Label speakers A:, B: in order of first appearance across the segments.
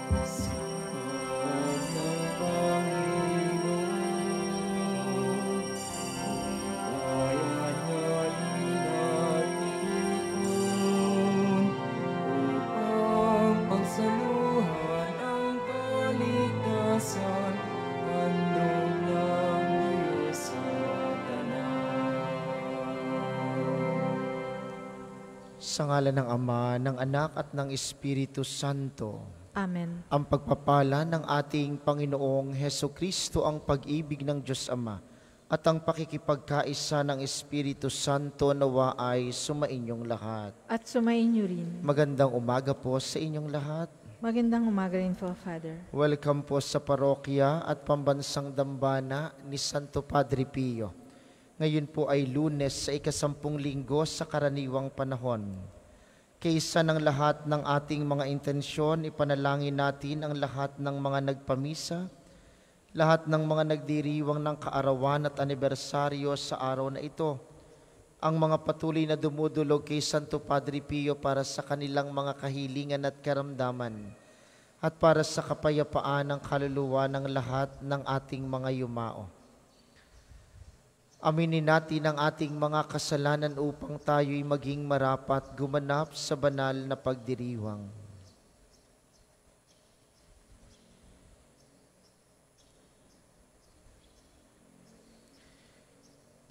A: Sinuod ng Panginoon, bayan natin natipon, upang pagsaluhan ang kaligtasan, handog ng Diyos sa tanan.
B: Sa ngalan ng Ama, ng Anak at ng Espiritu Santo.
C: Amen.
B: Ang pagpapala ng ating Panginoong Heso Kristo, ang pag-ibig ng Diyos Ama, at ang pakikipagkaisa ng Espiritu Santo nawa ay sumainyong lahat.
C: At sumainyo rin.
B: Magandang umaga po sa inyong lahat.
C: Magandang umaga rin po, Father.
B: Welcome po sa parokya at pambansang dambana ni Santo Padre Pio. Ngayon po ay Lunes sa ika-10 linggo sa karaniwang panahon. Kaysa ng lahat ng ating mga intensyon, ipanalangin natin ang lahat ng mga nagpamisa, lahat ng mga nagdiriwang ng kaarawan at anibersaryo sa araw na ito, ang mga patuloy na dumudulog kay Santo Padre Pio para sa kanilang mga kahilingan at karamdaman, at para sa kapayapaan ng kaluluwa ng lahat ng ating mga yumao. Aminin natin ang ating mga kasalanan upang tayo'y maging marapat gumanap sa banal na pagdiriwang.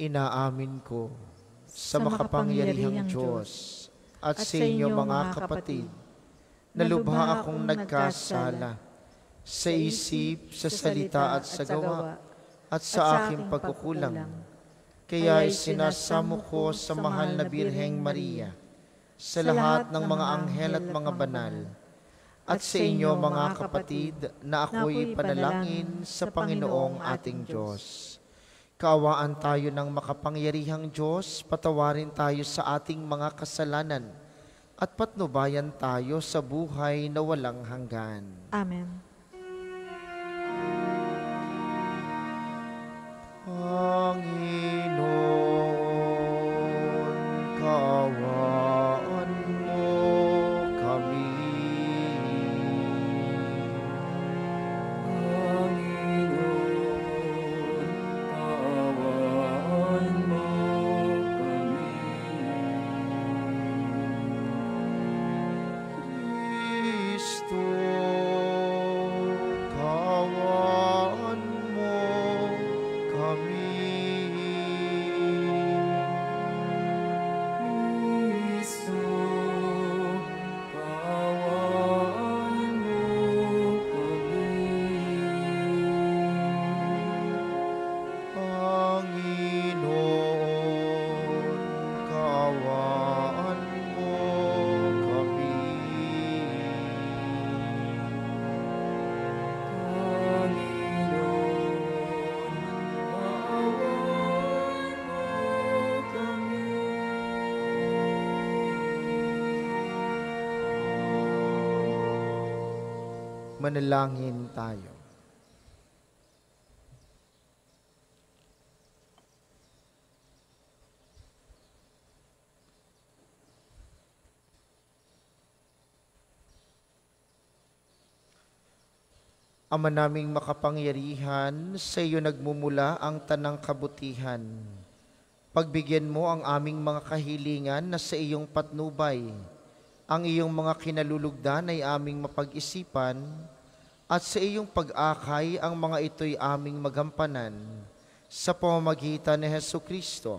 B: Inaamin ko sa makapangyarihang Diyos at sa inyo mga kapatid, na lubha akong nagkasala sa isip, sa salita at sa gawa, at sa aking pagkukulang. Kaya sinasamo ko sa mahal na Birheng Maria, sa lahat ng mga anghel at mga banal, at sa inyo mga kapatid, na ako'y panalangin sa Panginoong ating Diyos. Kaawaan tayo ng makapangyarihang Diyos, patawarin tayo sa ating mga kasalanan, at patnubayan tayo sa buhay na walang hanggan.
C: Amen.
B: Panginoon, kaawaan mo kami.
A: Panginoon, kaawaan mo kami.
B: Kristo, kaawaan mo kami.
A: Kristo, kaawaan mo kami.
B: Panginoon, kaawaan mo kami. Manalangin tayo. Ama naming makapangyarihan, sa iyo nagmumula ang tanang kabutihan. Pagbigyan mo ang aming mga kahilingan na sa iyong patnubay. Ang iyong mga kinalulugdan ay aming mapag-isipan, at sa iyong pag-akay ang mga ito'y aming magampanan. Sa pamamagitan ni Hesu Kristo,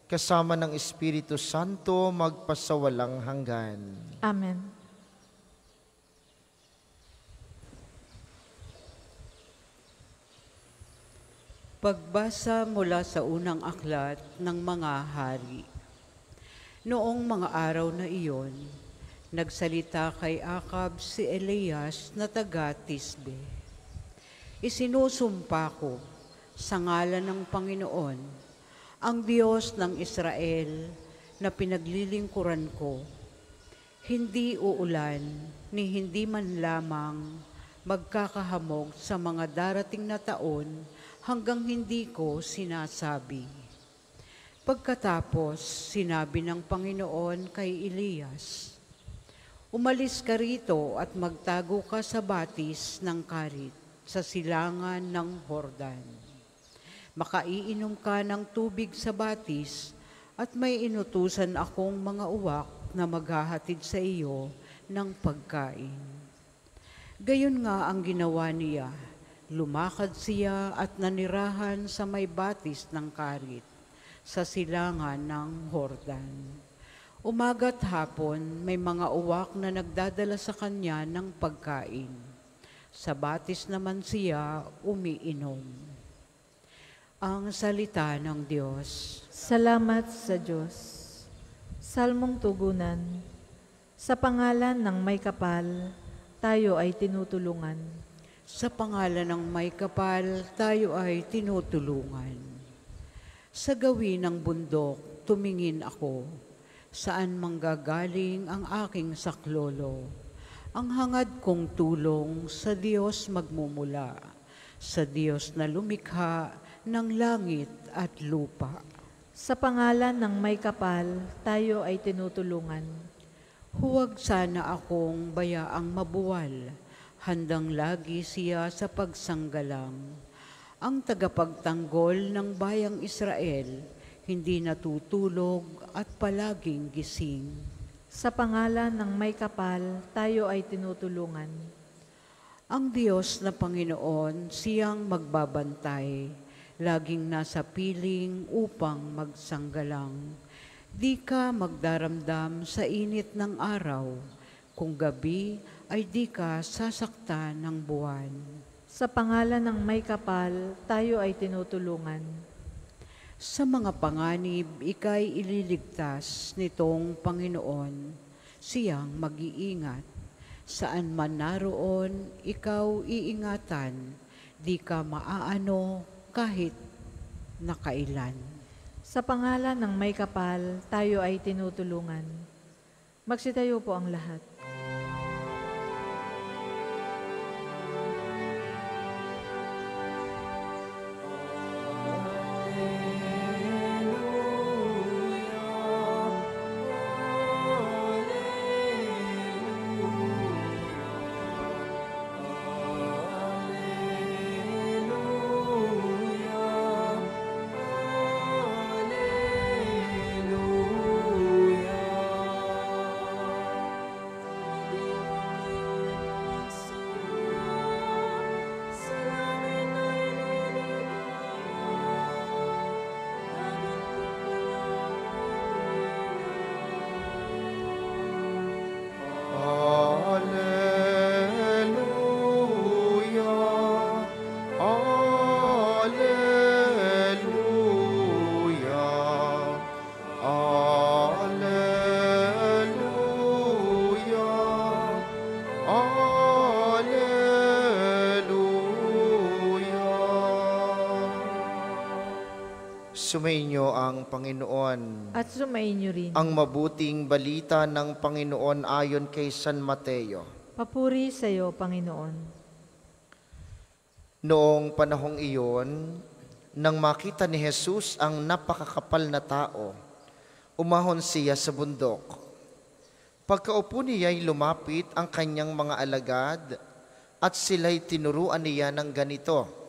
B: kasama ng Espiritu Santo, magpasawalang hanggan.
C: Amen.
D: Pagbasa mula sa unang aklat ng mga hari. Noong mga araw na iyon, nagsalita kay Akab si Elias na taga Tisbe. Isinusumpa ko sa ngalan ng Panginoon, ang Diyos ng Israel na pinaglilingkuran ko, hindi uulan ni hindi man lamang magkakahamog sa mga darating na taon hanggang hindi ko sinasabi. Pagkatapos, sinabi ng Panginoon kay Elias, Umalis ka rito at magtago ka sa batis ng Karit, sa silangan ng Hordan. Makaiinom ka ng tubig sa batis at may inutusan akong mga uwak na maghahatid sa iyo ng pagkain. Gayon nga ang ginawa niya. Lumakad siya at nanirahan sa may batis ng Karit, sa silangan ng Hordan. Umaga't hapon, may mga uwak na nagdadala sa kanya ng pagkain. Sa batis naman siya umiinom. Ang salita ng Diyos.
C: Salamat sa Diyos. Salmong tugunan. Sa pangalan ng may kapal, tayo ay tinutulungan.
D: Sa pangalan ng may kapal, tayo ay tinutulungan. Sa gawin ng bundok, tumingin ako. Saan manggagaling ang aking saklolo? Ang hangad kong tulong sa Diyos magmumula, sa Diyos na lumikha ng langit at lupa.
C: Sa pangalan ng may kapal, tayo ay tinutulungan.
D: Huwag sana akong bayaang mabuwal, handang lagi siya sa pagsanggalang. Ang tagapagtanggol ng bayang Israel, hindi natutulog at palaging gising.
C: Sa pangalan ng may kapal, tayo ay tinutulungan.
D: Ang Diyos na Panginoon, siyang magbabantay, laging nasa piling upang magsanggalang. Di ka magdaramdam sa init ng araw, kung gabi ay di ka sasaktan ng buwan.
C: Sa pangalan ng may kapal, tayo ay tinutulungan.
D: Sa mga panganib, ika'y ililigtas nitong Panginoon, siyang mag-iingat. Saan man naroon, ikaw iingatan, di ka maaano kahit nakailan.
C: Sa pangalan ng may kapal, tayo ay tinutulungan. Magsitayo po ang lahat.
B: Sumainyo ang Panginoon.
C: At sumainyo rin.
B: Ang mabuting balita ng Panginoon ayon kay San Mateo.
C: Papuri sa iyo, Panginoon.
B: Noong panahong iyon, nang makita ni Jesus ang napakakapal na tao, umahon siya sa bundok. Pagkaupo niya'y lumapit ang kanyang mga alagad at sila'y tinuruan niya ng ganito.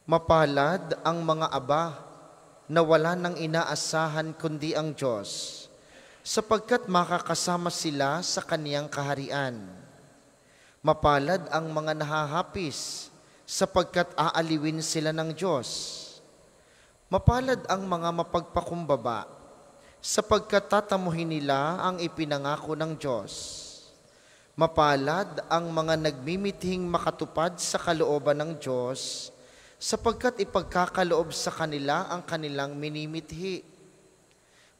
B: Mapalad ang mga aba na wala nang inaasahan kundi ang Diyos, sapagkat makakasama sila sa kaniyang kaharian. Mapalad ang mga nahahapis, sapagkat aaliwin sila ng Diyos. Mapalad ang mga mapagpakumbaba, sapagkat tatamuhin nila ang ipinangako ng Diyos. Mapalad ang mga nagmimithing makatupad sa kalooban ng Diyos, sapagkat ipagkakaloob sa kanila ang kanilang minimithi.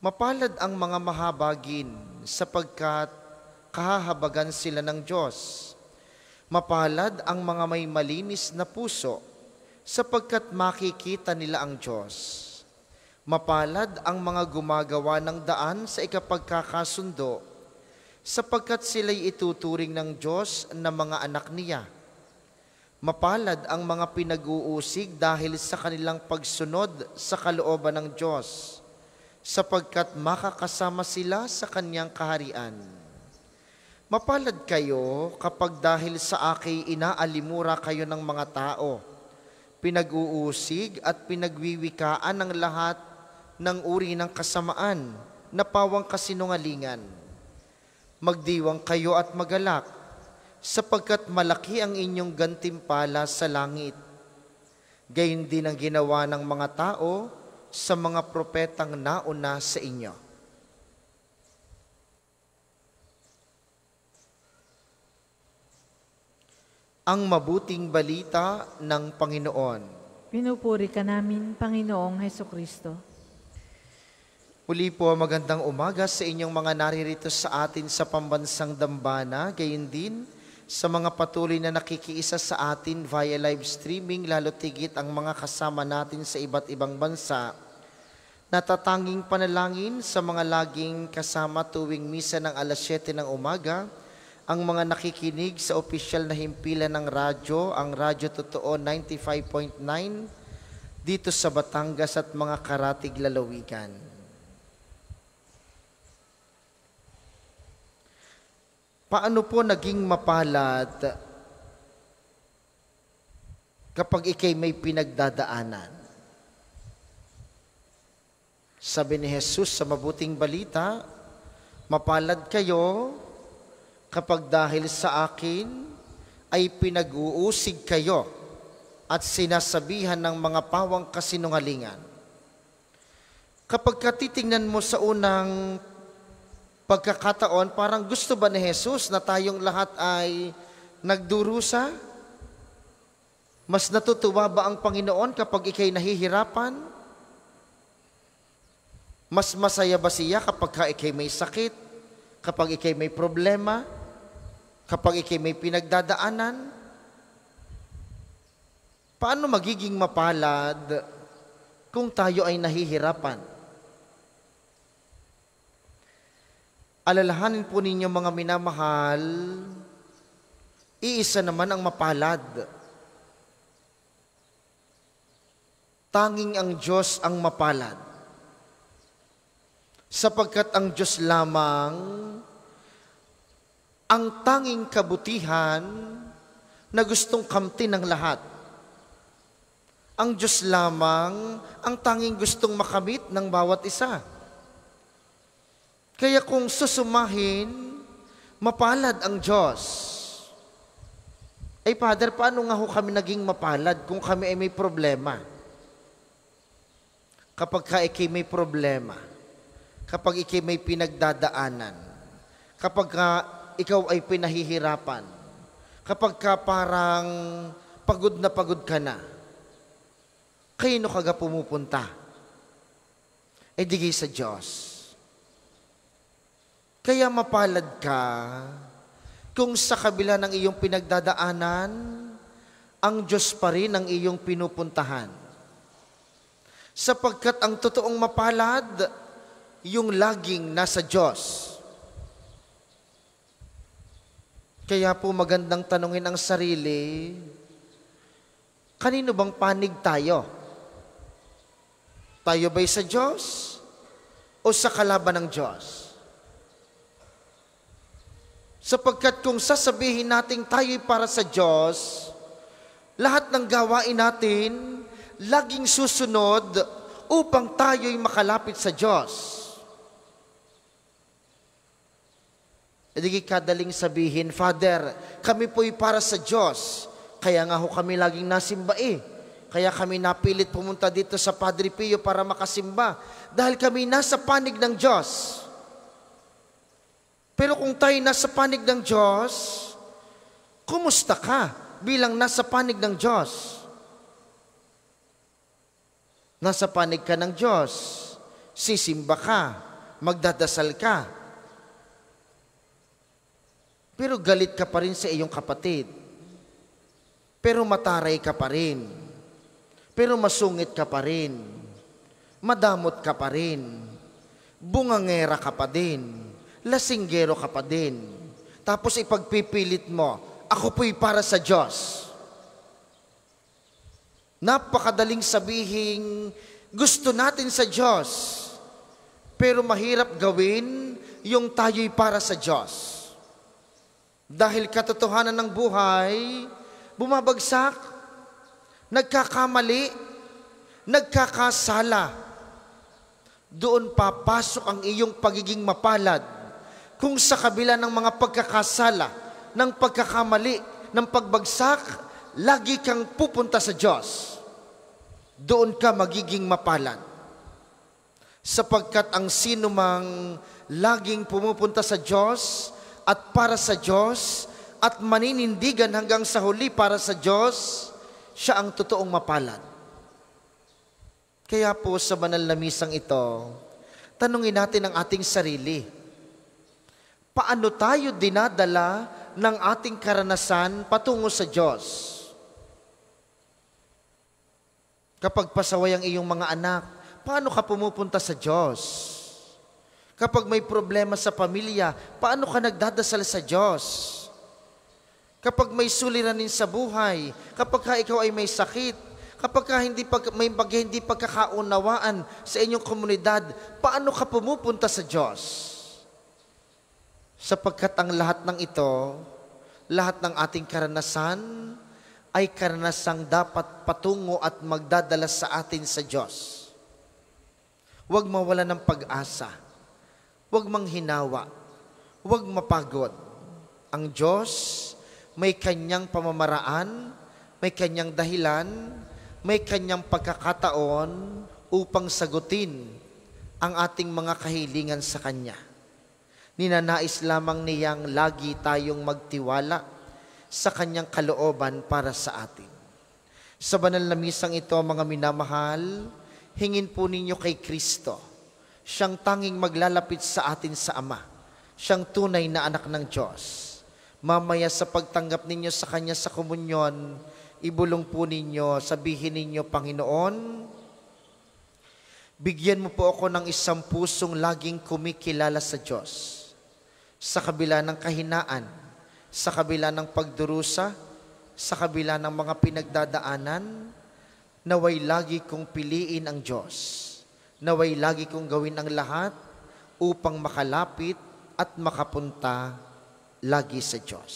B: Mapalad ang mga mahabagin, sapagkat kahahabagan sila ng Diyos. Mapalad ang mga may malinis na puso, sapagkat makikita nila ang Diyos. Mapalad ang mga gumagawa ng daan sa ikapagkakasundo, sapagkat sila'y ituturing ng Diyos na mga anak niya. Mapalad ang mga pinag-uusig dahil sa kanilang pagsunod sa kalooban ng Diyos, sapagkat makakasama sila sa Kanyang kaharian. Mapalad kayo kapag dahil sa akin inaalimura kayo ng mga tao, pinag-uusig at pinagwiwikaan ng lahat ng uri ng kasamaan na pawang kasinungalingan. Magdiwang kayo at magalak, sapagkat malaki ang inyong gantimpala sa langit. Gayon din ang ginawa ng mga tao sa mga propetang nauna sa inyo. Ang mabuting balita ng Panginoon.
C: Pinupuri ka namin, Panginoong Hesukristo.
B: Muli po, magandang umaga sa inyong mga naririto sa atin sa pambansang dambana, gayon din sa mga patuloy na nakikiisa sa atin via live streaming, lalo tigit ang mga kasama natin sa iba't ibang bansa. Natatanging panalangin sa mga laging kasama tuwing misa ng alas 7 ng umaga, ang mga nakikinig sa opisyal na himpilan ng radyo, ang Radyo Totoo 95.9, dito sa Batangas at mga karatig lalawigan. Paano po naging mapalad kapag ikay may pinagdadaanan? Sabi ni Jesus sa mabuting balita, mapalad kayo kapag dahil sa akin ay pinag-uusig kayo at sinasabihan ng mga pawang kasinungalingan. Kapag titingnan mo sa unang pagkakataon, parang gusto ba ni Jesus na tayong lahat ay nagdurusa? Mas natutuwa ba ang Panginoon kapag ikay nahihirapan? Mas masaya ba siya kapag ikay may sakit? Kapag ikay may problema? Kapag ikay may pinagdadaanan? Paano magiging mapalad kung tayo ay nahihirapan? Alalahanin po ninyo mga minamahal, iisa naman ang mapalad. Tanging ang Diyos ang mapalad. Sapagkat ang Diyos lamang ang tanging kabutihan na gustong kamtin ng lahat. Ang Diyos lamang ang tanging gustong makamit ng bawat isa. Kaya kung susumahin, mapalad ang Diyos. Ay, Father, paano nga ho kami naging mapalad kung kami ay may problema? Kapag ikay may problema, kapag ikay may pinagdadaanan, kapag ikaw ay pinahihirapan, kapag parang pagod ka na, kaino ka ga pumupunta? E digay sa Diyos. Kaya mapalad ka kung sa kabila ng iyong pinagdadaanan, ang Diyos pa rin ang iyong pinupuntahan. Sapagkat ang totoong mapalad, yung laging nasa Diyos. Kaya po magandang tanungin ang sarili, kanino bang panig tayo? Tayo ba'y sa Diyos o sa kalaban ng Diyos? Sapagkat kung sasabihin natin tayo'y para sa Diyos, lahat ng gawain natin laging susunod upang tayo'y makalapit sa Diyos. E di kadaling sabihin, Father, kami po'y para sa Diyos. Kaya nga ho kami laging nasimba eh. Kaya kami napilit pumunta dito sa Padre Pio para makasimba. Dahil kami nasa panig ng Diyos. Pero kung tayo nasa panig ng Diyos, kumusta ka bilang nasa panig ng Diyos? Nasa panig ka ng Diyos, sisimba ka, magdadasal ka. Pero galit ka pa rin sa iyong kapatid. Pero mataray ka pa rin. Pero masungit ka pa rin. Madamot ka pa rin. Bungangera ka pa din. Lasinggero ka pa din. Tapos ipagpipilit mo, ako po'y para sa Diyos. Napakadaling sabihin, gusto natin sa Diyos. Pero mahirap gawin yung tayo'y para sa Diyos. Dahil katotohanan ng buhay, bumabagsak, nagkakamali, nagkakasala. Doon papasok ang iyong pagiging mapalad. Kung sa kabila ng mga pagkakasala, ng pagkakamali, ng pagbagsak, lagi kang pupunta sa Diyos. Doon ka magiging mapalad. Sapagkat ang sinumang laging pumupunta sa Diyos at para sa Diyos at maninindigan hanggang sa huli para sa Diyos, siya ang totoong mapalad. Kaya po sa banal na misang ito, tanungin natin ang ating sarili. Paano tayo dinadala ng ating karanasan patungo sa Diyos? Kapag pasaway ang iyong mga anak, paano ka pumupunta sa Diyos? Kapag may problema sa pamilya, paano ka nagdadasal sa Diyos? Kapag may suliranin sa buhay, kapag ikaw ay may sakit, kapag may hindi pagkakaunawaan sa inyong komunidad, paano ka pumupunta sa Diyos? Sapagkat ang lahat ng ito, lahat ng ating karanasan, ay karanasang dapat patungo at magdadala sa atin sa Diyos. Huwag mawala ng pag-asa. Huwag manghinawa. Huwag mapagod. Ang Diyos may kanyang pamamaraan, may kanyang dahilan, may kanyang pagkakataon upang sagutin ang ating mga kahilingan sa Kanya. Ninanais lamang niyang lagi tayong magtiwala sa Kanyang kalooban para sa atin. Sa banal na misang ito, mga minamahal, hingin po ninyo kay Kristo. Siyang tanging maglalapit sa atin sa Ama. Siyang tunay na anak ng Diyos. Mamaya sa pagtanggap ninyo sa Kanya sa komunyon, ibulong po ninyo, sabihin ninyo, Panginoon, bigyan mo po ako ng isang pusong laging kumikilala sa Diyos. Sa kabila ng kahinaan, sa kabila ng pagdurusa, sa kabila ng mga pinagdadaanan, naway lagi kong piliin ang Diyos. Naway lagi kong gawin ang lahat upang makalapit at makapunta lagi sa Diyos.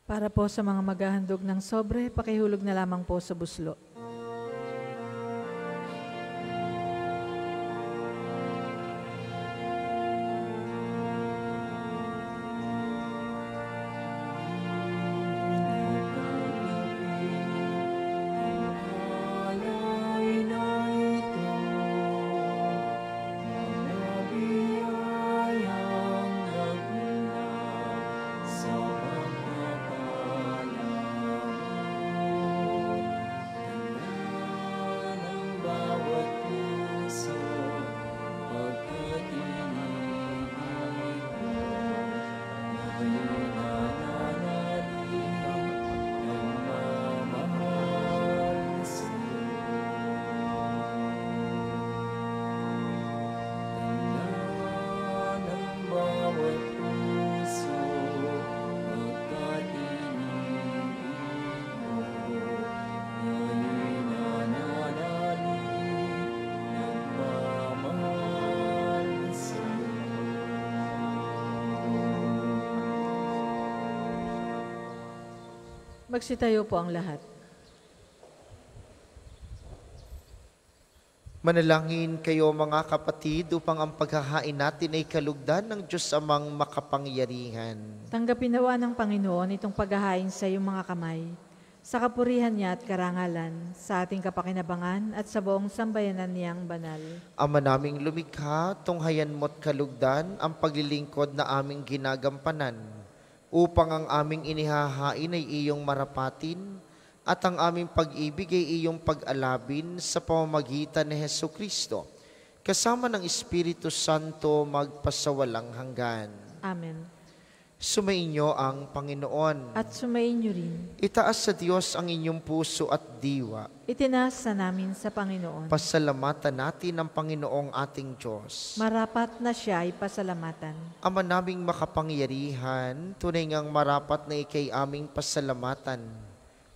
C: Para po sa mga maghahandog ng sobre, pakihulog na lamang po sa buslo. Magsitayo po ang lahat.
B: Manalangin kayo mga kapatid upang ang paghahain natin ay kalugdan ng Diyos Amang makapangyarihan.
C: Tanggapin nawa ng Panginoon itong paghahain sa iyong mga kamay, sa kapurihan niya at karangalan, sa ating kapakinabangan at sa buong sambayanan niyang banal.
B: Ama naming lumikha, tunghayan mo't kalugdan ang paglilingkod na aming ginagampanan, upang ang aming inihahain ay iyong marapatin at ang aming pag-ibig ay iyong pag-alabin sa pamamagitan ni Hesukristo, kasama ng Espiritu Santo magpasawalang hanggan.
C: Amen.
B: Sumainyo ang Panginoon.
C: At sumainyo rin.
B: Itaas sa Diyos ang inyong puso at diwa.
C: Itinasa namin sa Panginoon.
B: Pasalamatan natin ang Panginoong ating Diyos.
C: Marapat na siya ay pasalamatan.
B: Ama naming makapangyarihan, tunay ngang marapat na ikay aming pasalamatan.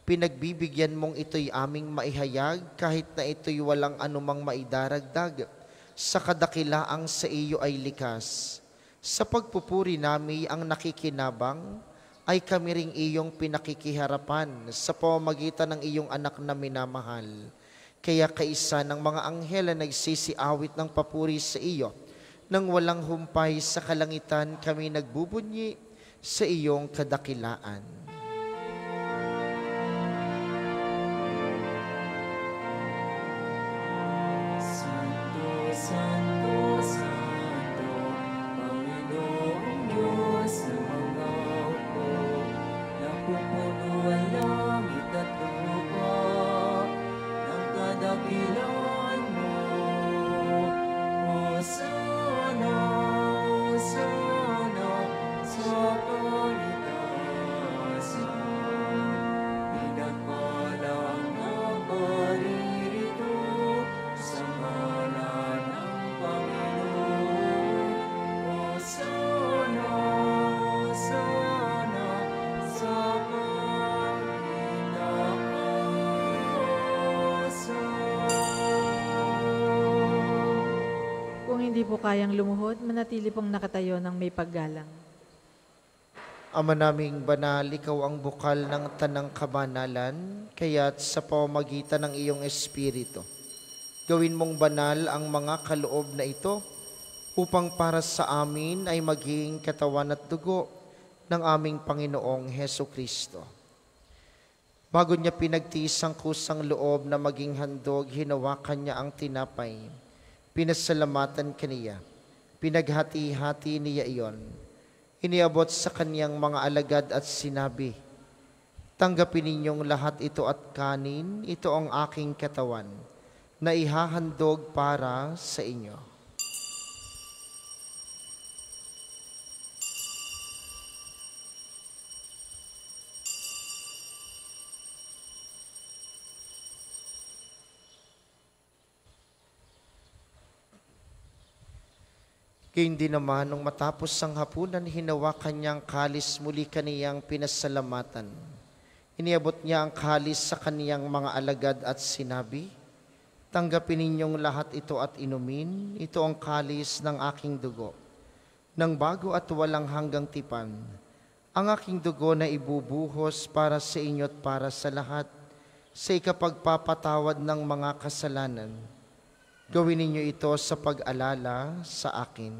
B: Pinagbibigyan mong ito'y aming maihayag kahit na ito'y walang anumang maidaragdag. Sa kadakilaang sa iyo ay likas. Sa pagpupuri namin ang nakikinabang, ay kami ring iyong pinakikiharapan sa pamamagitan ng iyong anak na minamahal. Kaya kaisa ng mga anghel na nagsisiawit ng papuri sa iyo, nang walang humpay sa kalangitan kami nagbubunyi sa iyong kadakilaan.
A: Santo, Santo, Santo, Panginoong Diyos ng mga hukbo, napupuno ang langit at lupa ng kadakilaan mo. Hosana, Hosana, sa kalitasan. Pinagpala ang naparirito sa ngalan ng Panginoon. Hosana, Hosana, sa kalitasan.
C: Kung hindi po kayang lumuhod, manatili pong nakatayo ng may paggalang.
B: Ama naming banal, ikaw ang bukal ng tanang kabanalan, kaya't sa pamamagitan ng iyong Espiritu, gawin mong banal ang mga kaloob na ito, upang para sa amin ay maging katawan at dugo ng aming Panginoong Heso Kristo. Bago niya pinagtiis ang kusang loob na maging handog, hinawakan niya ang tinapay. Pinasalamatan kaniya. Pinaghati-hati niya iyon. Iniabot sa kaniyang mga alagad at sinabi, tanggapin ninyong lahat ito at kanin, ito ang aking katawan, na ihahandog para sa inyo. Gayun din naman, nung matapos ang hapunan, hinawakan niya ang kalis, muli kaniyang pinasalamatan. Iniabot niya ang kalis sa kaniyang mga alagad at sinabi, tanggapin ninyong lahat ito at inumin, ito ang kalis ng aking dugo, ng bago at walang hanggang tipan, ang aking dugo na ibubuhos para sa inyo at para sa lahat, sa ikapagpapatawad ng mga kasalanan. Gawin ninyo ito sa pag-alala sa akin.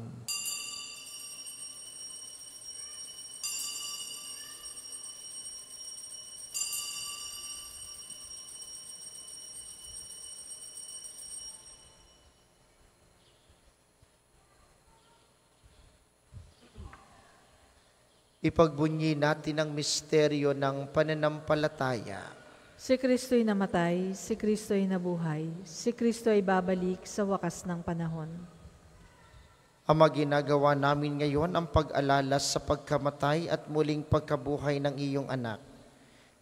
B: Ipagbunyi natin ang misteryo ng pananampalataya.
C: Si Kristo'y namatay, si Kristo'y nabuhay, si Kristo'y babalik sa wakas ng panahon.
B: Ama, ginagawa namin ngayon ang pag-alala sa pagkamatay at muling pagkabuhay ng iyong anak.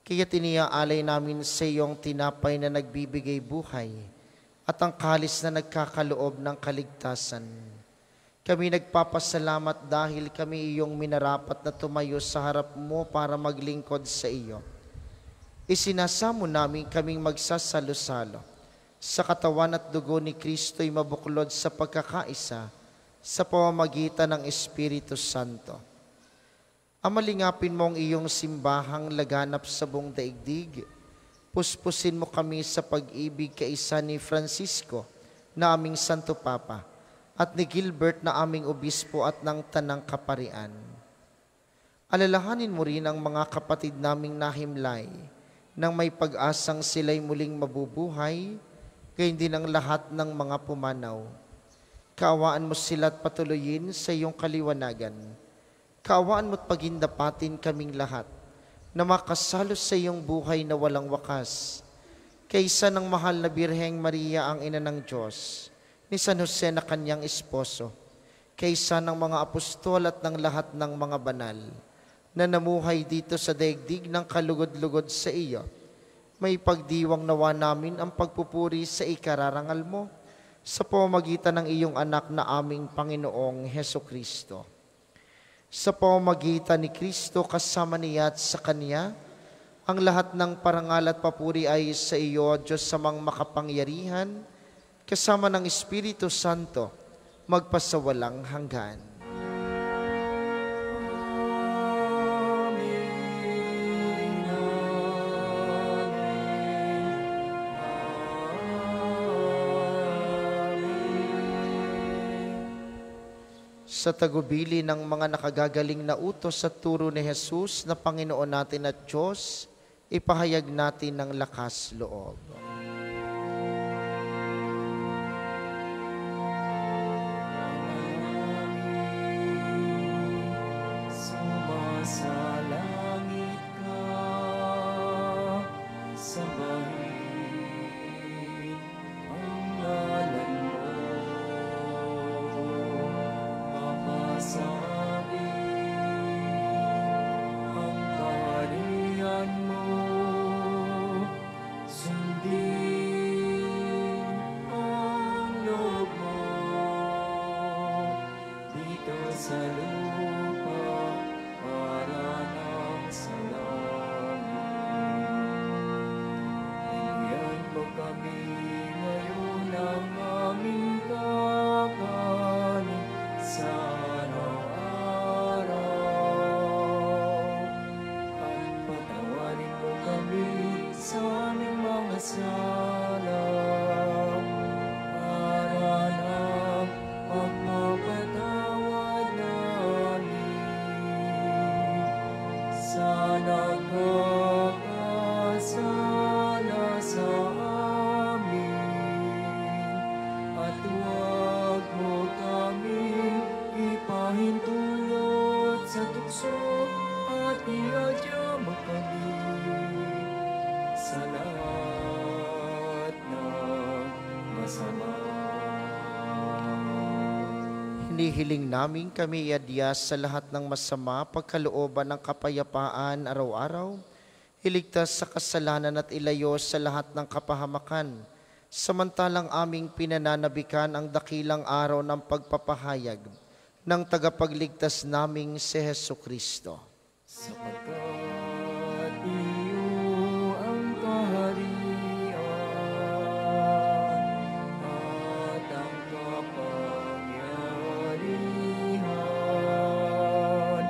B: Kaya tiniaalay namin sa iyong tinapay na nagbibigay buhay at ang kalis na nagkakaloob ng kaligtasan. Kami nagpapasalamat dahil kami iyong minarapat na tumayo sa harap mo para maglingkod sa iyo. Isinasamo namin kaming magsasalo-salo sa katawan at dugo ni Kristo'y mabuklod sa pagkakaisa sa pamamagitan ng Espiritu Santo. Amalingapin mo ang iyong simbahang laganap sa buong daigdig. Puspusin mo kami sa pag-ibig kaisa ni Francisco na aming Santo Papa at ni Gilbert na aming obispo at ng Tanang Kaparian. Alalahanin mo rin ang mga kapatid naming nahimlay nang may pag-asang sila'y muling mabubuhay, gayon din ang lahat ng mga pumanaw. Kaawaan mo sila at patuloyin sa iyong kaliwanagan. Kaawaan mo't pagindapatin kaming lahat na makasalo sa iyong buhay na walang wakas. Kaysa ng mahal na Birheng Maria ang ina ng Diyos, ni San Jose na kanyang esposo, kaysa ng mga apostol at ng lahat ng mga banal, na namuhay dito sa daigdig ng kalugod-lugod sa iyo, may pagdiwang nawa namin ang pagpupuri sa ikararangal mo sa pamamagitan ng iyong anak na aming Panginoong Heso Kristo. Sa pamamagitan ni Kristo kasama niya at sa Kanya, ang lahat ng parangal at papuri ay sa iyo, Diyos samang makapangyarihan, kasama ng Espiritu Santo, magpasawalang hanggan. sa tagubili ng mga nakagagaling na utos sa turo ni Jesus na Panginoon natin at Diyos, ipahayag natin ng lakas loob.
A: Sumasalangit ka, sambahin ang ngalan mo. Mapasabi ang kaharian mo, sundin ang loob mo dito sa lupa para nang sa langit. Bigyan mo kami ngayon ng aming kakanin sa araw-araw. At patawarin mo kami sa aming mga sala para ng pagpapatawad namin sa nagkakasala sa amin. At huwag mo kaming ipahintulot sa tukso at iadya mo kami sa lahat ng masama.
B: Hinihiling namin kami iadya sa lahat ng masama, pagkalooban ng kapayapaan araw-araw, iligtas sa kasalanan at ilayo sa lahat ng kapahamakan, samantalang aming pinananabikan ang dakilang araw ng pagpapahayag ng tagapagligtas naming si Hesu Kristo.
A: Sapagkat iyo ang kaharian at ang kapangyarihan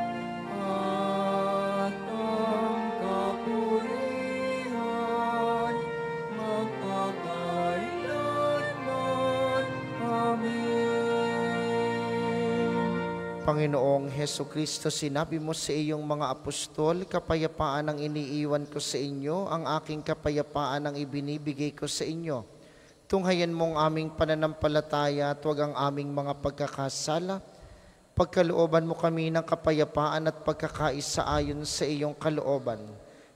A: at ang kapurihan magpakailanman. Amen.
B: Panginoong Hesu Kristo, sinabi mo sa iyong mga apostol, kapayapaan ang iniiwan ko sa inyo, ang aking kapayapaan ang ibinibigay ko sa inyo. Tunghayan mong aming pananampalataya at huwag ang aming mga pagkakasala. Pagkalooban mo kami ng kapayapaan at pagkakaisa ayon sa iyong kalooban,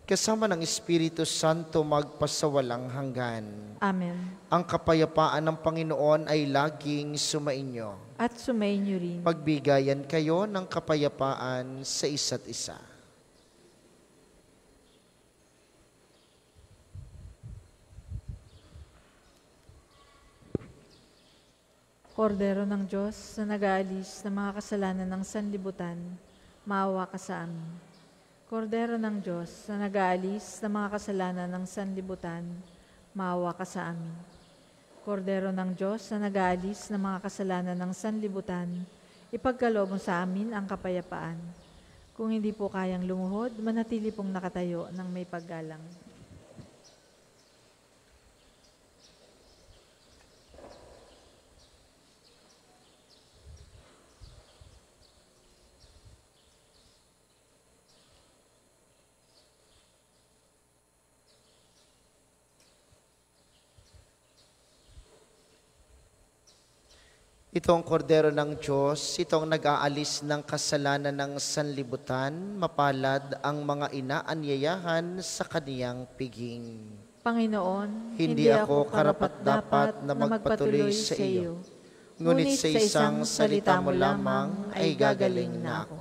B: kasama ng Espiritu Santo magpasawalang hanggan.
C: Amen.
B: Ang kapayapaan ng Panginoon ay laging sumainyo.
C: At sumainyo rin.
B: Magbigayan kayo ng kapayapaan sa isa't isa.
C: Kordero ng Diyos na nag-aalis ng mga kasalanan ng sanlibutan, maawa ka sa amin. Kordero ng Diyos na nag-aalis ng mga kasalanan ng sanlibutan, maawa ka sa amin. Kordero ng Diyos na nag-aalis ng mga kasalanan ng sanlibutan, ipagkaloob mo sa amin ang kapayapaan. Kung hindi po kayang lumuhod, manatili pong nakatayo ng may paggalang.
B: Itong kordero ng Diyos, itong nag-aalis ng kasalanan ng sanlibutan, mapalad ang mga inaanyayahan sa kaniyang piging.
C: Panginoon,
B: Hindi ako karapat-dapat na magpatuloy sa iyo, ngunit sa isang salita mo lamang ay gagaling na ako.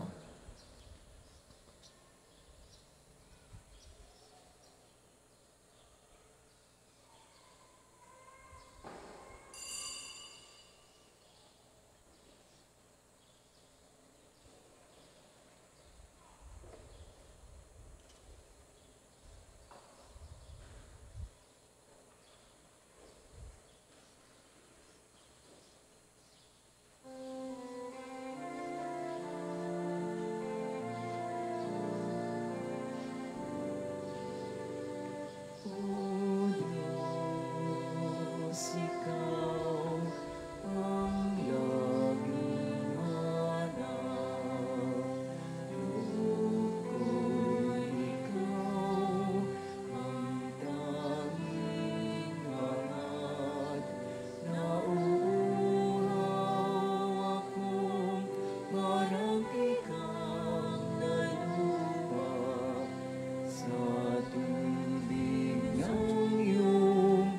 A: muntikang nalupa sa tubig ng iyong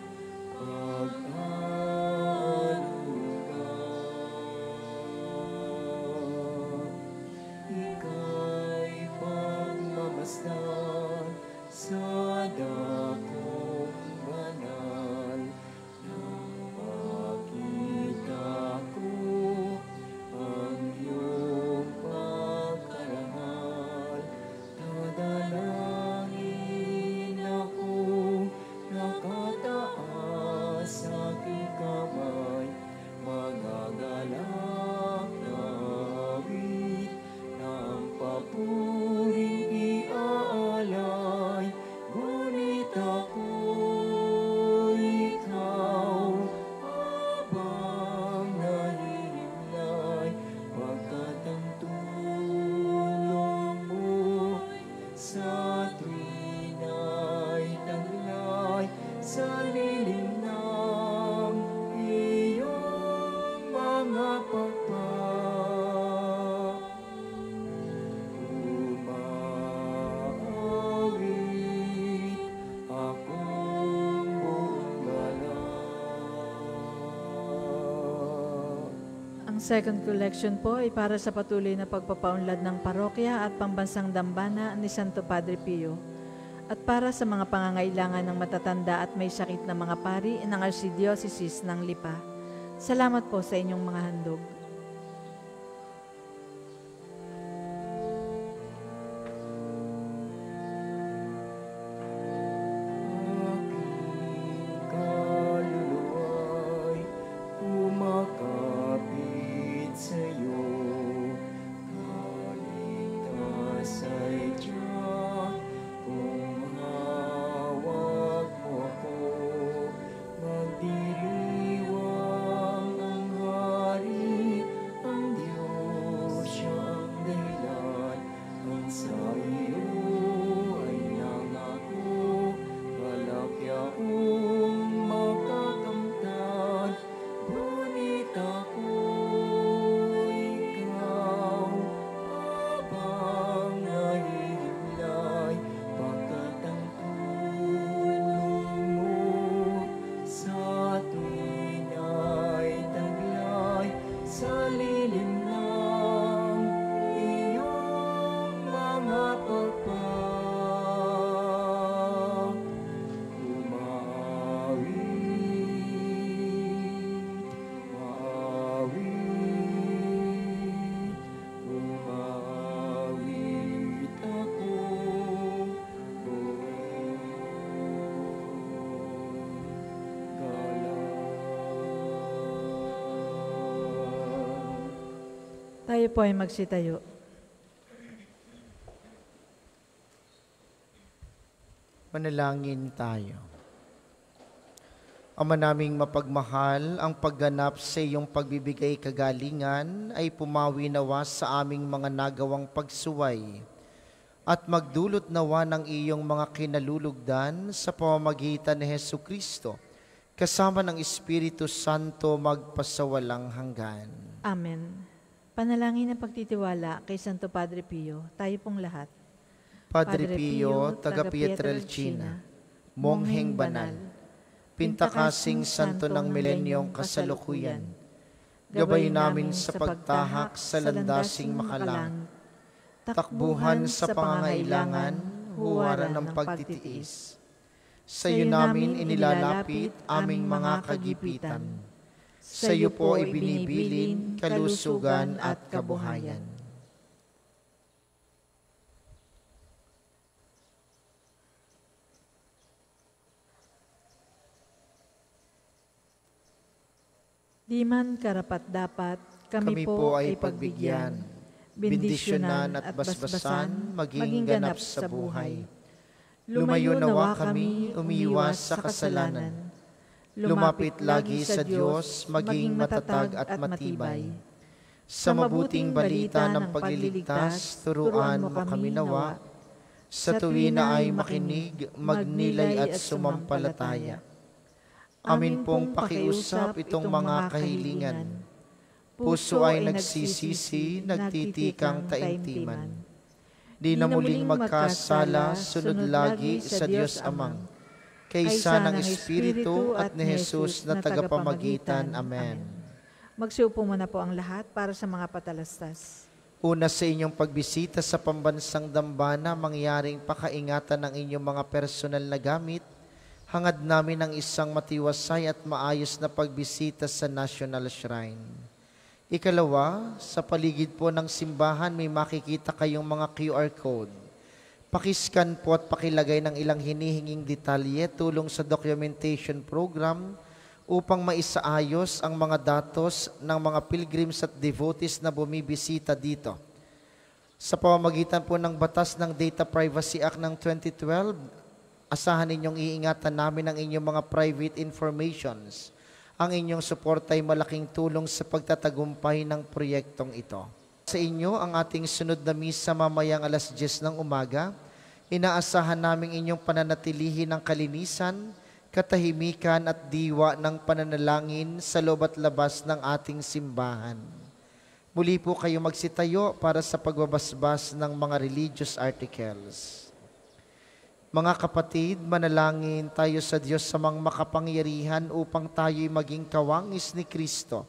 A: pag-aaruga. Ika'y pagmamasdan sa dakong banal nang makita ko ang iyong pagkarangal. Dadalangin ako, nakataas sa aking kamay, magagalak na awit ng papuring iaalay. Ngunit ako'y ikaw habang nahihimlay, pagkat ang tulong mo sa tuwin ay taglay sa lilim ng iyong mga pakpak. Umaawit akong buong galak.
C: Ang second collection po ay para sa patuloy na pagpapaunlad ng parokya at pambansang dambana ni Santo Padre Pio at para sa mga pangangailangan ng matatanda at may sakit na mga pari ng Archdiocese ng Lipa. Salamat po sa inyong mga handog.
A: Aking kaluluwa'y kumakapit sa'yo, kaligtas ay tiyak kung hawak mo ako. Magdiriwang ang hari, ang Diyos siyang dahilan, ang sa iyo ay nangako, malaki akong makakamtan. Ngunit ako'y ikaw habang nahihimlay, pagkat ang tulong mo sa tuwin ay taglay sa lilim ng iyong mga pagpag. Umaawit ako buong galak.
C: Tayo po ay magsitayo.
B: Manalangin tayo. Ama naming mapagmahal, ang pagganap sa iyong pagbibigay kagalingan ay pumawi nawa sa aming mga nagawang pagsuway at magdulot nawa ng iyong mga kinalulugdan sa pamamagitan ni Hesu Kristo, kasama ng Espiritu Santo magpasawalang hanggan.
C: Amen. Panalangin ng pagtitiwala kay Santo Padre Pio, tayo pong lahat.
B: Padre Pio, taga Pietrelcina, Mongheng Banal, Pintakasing Santo ng Milenyong Kasalukuyan, gabay namin sa pagtahak sa landasing makalang, takbuhan sa pangangailangan, huwaran ng pagtitiis. Sa iyo namin inilalapit aming mga kagipitan. Sa iyo po ibinibilin kalusugan at kabuhayan.
C: Di man karapat-dapat, kami po ay pagbigyan, bendisyonan at basbasan, maging ganap sa buhay. Lumayo nawa kami, umiwas sa kasalanan. Lumapit lagi sa Diyos, maging matatag at matibay. Sa mabuting balita ng pagliligtas, turuan mo kami nawa. Sa tuwi na ay makinig, magnilay at sumampalataya. Amin pong pakiusap itong mga kahilingan.
B: Puso ay nagsisisi, nagtitikang taimtiman. Di na muling magkasala, sunod lagi sa Diyos Amang, kaysa ng Espiritu at ni Jesus na tagapamagitan. Amen.
C: Magsiupo muna po ang lahat para sa mga patalastas.
B: Una sa inyong pagbisita sa pambansang dambana, mangyaring pakaingatan ng inyong mga personal na gamit. Hangad namin ang isang matiwasay at maayos na pagbisita sa National Shrine. Ikalawa, sa paligid po ng simbahan may makikita kayong mga QR code. Pakiscan po at pakilagay ng ilang hinihinging detalye tulong sa documentation program upang maisaayos ang mga datos ng mga pilgrims at devotees na bumibisita dito. Sa pamamagitan po ng batas ng Data Privacy Act ng 2012, asahan ninyong iingatan namin ang inyong mga private informations. Ang inyong suporta ay malaking tulong sa pagtatagumpay ng proyektong ito. Sa inyo, ang ating sunod na misa mamayang alas 10 ng umaga, inaasahan namin inyong pananatilihin ng kalinisan, katahimikan at diwa ng pananalangin sa loob at labas ng ating simbahan. Muli po kayo magsitayo para sa pagbabasbas ng mga religious articles. Mga kapatid, manalangin tayo sa Diyos sa mga makapangyarihan upang tayo'y maging kawangis ni Kristo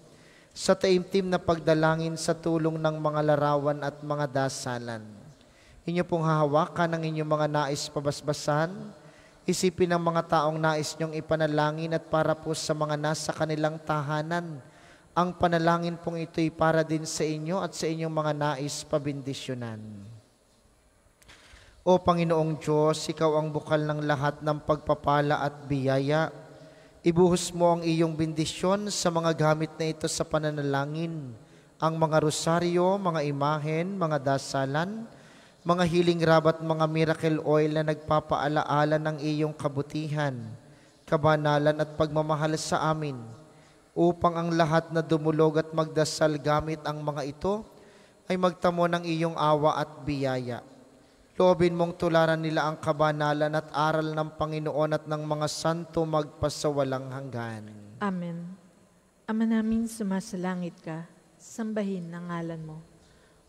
B: sa taimtim na pagdalangin sa tulong ng mga larawan at mga dasalan. Inyo pong hahawakan ang inyong mga nais pabasbasan. Isipin ang mga taong nais niyong ipanalangin at para po sa mga nasa kanilang tahanan. Ang panalangin pong ito'y para din sa inyo at sa inyong mga nais pabindisyonan. O Panginoong Diyos, Ikaw ang bukal ng lahat ng pagpapala at biyaya. Ibuhos mo ang iyong bendisyon sa mga gamit na ito sa pananalangin, ang mga rosaryo, mga imahen, mga dasalan, mga healing rub at mga miracle oil na nagpapaalaala ng iyong kabutihan, kabanalan at pagmamahal sa amin, upang ang lahat na dumulog at magdasal gamit ang mga ito ay magtamo ng iyong awa at biyaya. Loobin mong tularan nila ang kabanalan at aral ng Panginoon at ng mga santo magpasawalang hanggan.
C: Amen. Ama namin, sumasalangit ka, sambahin ang ngalan mo.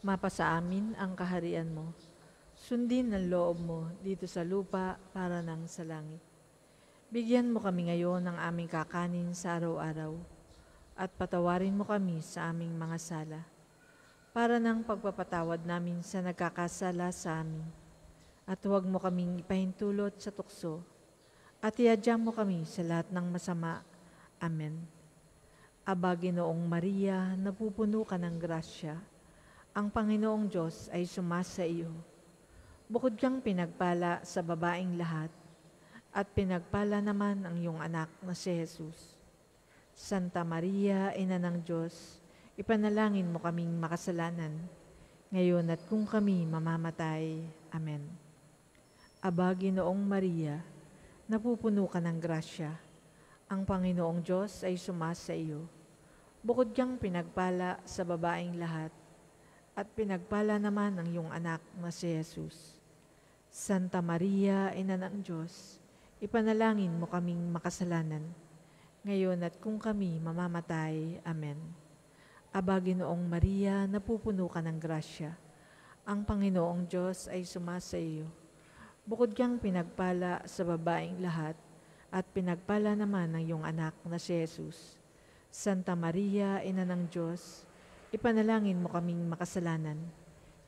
C: Mapasa amin ang kaharian mo. Sundin ang loob mo dito sa lupa para nang sa langit. Bigyan mo kami ngayon ng aming kakanin sa araw-araw at patawarin mo kami sa aming mga sala para ng pagpapatawad namin sa nagkakasala sa amin. At huwag mo kaming ipahintulot sa tukso at iadya mo kami sa lahat ng masama. Amen. Aba, Ginoong Maria, napupuno ka ng grasya. Ang Panginoong Diyos ay sumasa iyo. Bukod kang pinagpala sa babaeng lahat, at pinagpala naman ang iyong anak na si Jesus. Santa Maria, Ina ng Diyos, ipanalangin mo kaming makasalanan, ngayon at kung kami mamamatay. Amen. Aba, Ginoong Maria, napupuno ka ng grasya. Ang Panginoong Diyos ay sumasa iyo. Bukod kang pinagpala sa babaeng lahat, at pinagpala naman ang iyong anak na si Jesus. Santa Maria, Ina ng Diyos, ipanalangin mo kaming makasalanan, ngayon at kung kami mamamatay. Amen. Aba, Ginoong Maria, napupuno ka ng grasya. Ang Panginoong Diyos ay sumasa iyo. Bukod kang pinagpala sa babaeng lahat, at pinagpala naman ang iyong anak na si Jesus. Santa Maria, Ina ng Diyos, ipanalangin mo kaming makasalanan,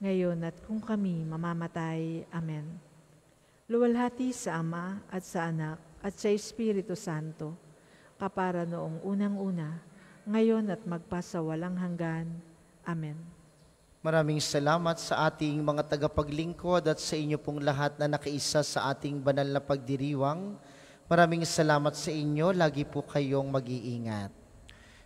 C: ngayon at kung kami mamamatay. Amen. Luwalhati sa Ama at sa Anak at sa Espiritu Santo, kapara noong unang-una, ngayon at magpasawalang hanggan. Amen.
B: Maraming salamat sa ating mga tagapaglingkod at sa inyo pong lahat na nakiisa sa ating banal na pagdiriwang. Maraming salamat sa inyo, lagi po kayong mag-iingat.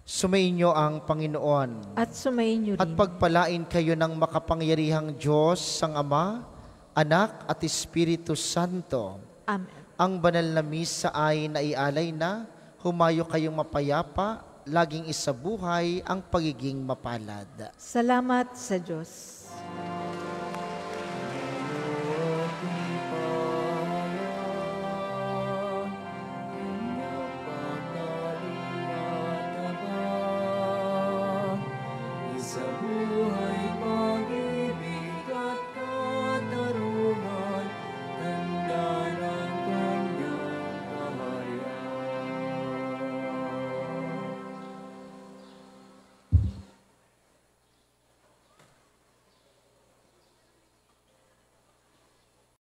B: Sumainyo ang Panginoon.
C: At sumainyo rin.
B: At pagpalain kayo ng makapangyarihang Diyos, ang Ama, Anak at Espiritu Santo.
C: Amen.
B: Ang banal na misa ay naialay na, humayo kayong mapayapa, laging isabuhay ang pagiging mapalad.
C: Salamat sa Diyos.